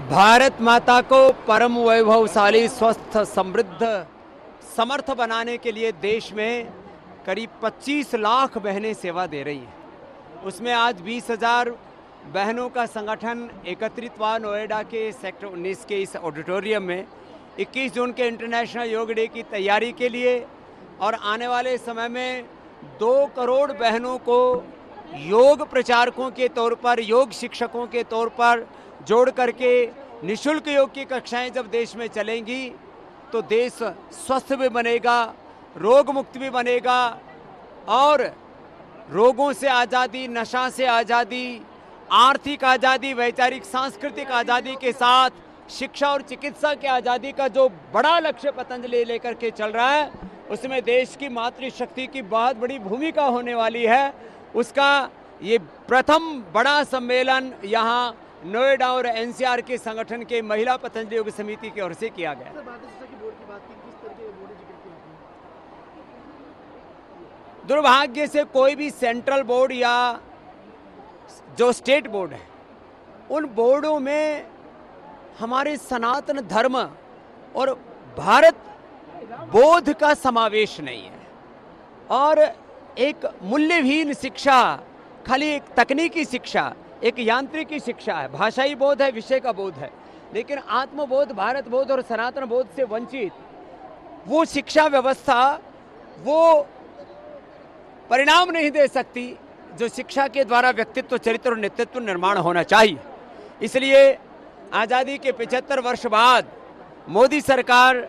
भारत माता को परम वैभवशाली, स्वस्थ, समृद्ध, समर्थ बनाने के लिए देश में करीब 25 लाख बहनें सेवा दे रही हैं। उसमें आज 20,000 बहनों का संगठन एकत्रित हुआ नोएडा के सेक्टर 19 के इस ऑडिटोरियम में 21 जून के इंटरनेशनल योग डे की तैयारी के लिए, और आने वाले समय में 2 करोड़ बहनों को योग प्रचारकों के तौर पर, योग शिक्षकों के तौर पर जोड़ करके निःशुल्क योग की कक्षाएं जब देश में चलेंगी तो देश स्वस्थ भी बनेगा, रोग मुक्त भी बनेगा, और रोगों से आज़ादी, नशा से आज़ादी, आर्थिक आज़ादी, वैचारिक सांस्कृतिक आज़ादी के साथ शिक्षा और चिकित्सा की आज़ादी का जो बड़ा लक्ष्य पतंजलि लेकर के चल रहा है, उसमें देश की मातृशक्ति की बहुत बड़ी भूमिका होने वाली है। उसका ये प्रथम बड़ा सम्मेलन यहाँ नोएडा और एनसीआर के संगठन के महिला पतंजलि योग समिति की ओर से किया गया। दुर्भाग्य से कोई भी सेंट्रल बोर्ड या जो स्टेट बोर्ड है, उन बोर्डों में हमारे सनातन धर्म और भारत बोध का समावेश नहीं है, और एक मूल्यहीन शिक्षा, खाली एक तकनीकी शिक्षा, एक यांत्रिकी शिक्षा है। भाषाई बोध है, विषय का बोध है, लेकिन आत्मबोध, भारत बोध और सनातन बोध से वंचित वो शिक्षा व्यवस्था वो परिणाम नहीं दे सकती जो शिक्षा के द्वारा व्यक्तित्व, चरित्र और नेतृत्व निर्माण होना चाहिए। इसलिए आज़ादी के 75 वर्ष बाद मोदी सरकार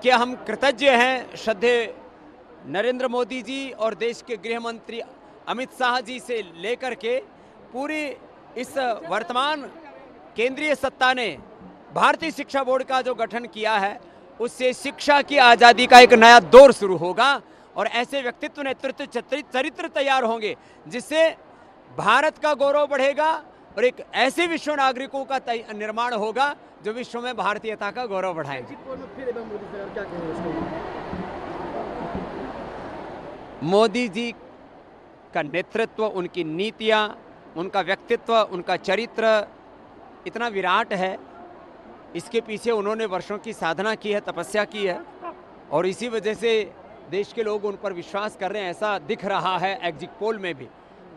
के हम कृतज्ञ हैं। श्रद्धेय नरेंद्र मोदी जी और देश के गृह मंत्री अमित शाह जी से लेकर के पूरी इस वर्तमान केंद्रीय सत्ता ने भारतीय शिक्षा बोर्ड का जो गठन किया है, उससे शिक्षा की आज़ादी का एक नया दौर शुरू होगा, और ऐसे व्यक्तित्व, नेतृत्व, चरित्र तैयार होंगे जिससे भारत का गौरव बढ़ेगा और एक ऐसे विश्व नागरिकों का निर्माण होगा जो विश्व में भारतीयता का गौरव बढ़ाएंगे। मोदी जी का नेतृत्व, उनकी नीतियां, उनका व्यक्तित्व, उनका चरित्र इतना विराट है। इसके पीछे उन्होंने वर्षों की साधना की है, तपस्या की है, और इसी वजह से देश के लोग उन पर विश्वास कर रहे हैं। ऐसा दिख रहा है एग्जिट पोल में भी,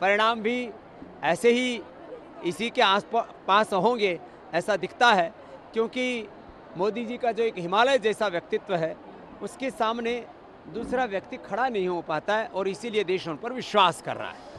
परिणाम भी ऐसे ही इसी के आसपास होंगे ऐसा दिखता है, क्योंकि मोदी जी का जो एक हिमालय जैसा व्यक्तित्व है, उसके सामने दूसरा व्यक्ति खड़ा नहीं हो पाता है, और इसीलिए देश उन पर विश्वास कर रहा है।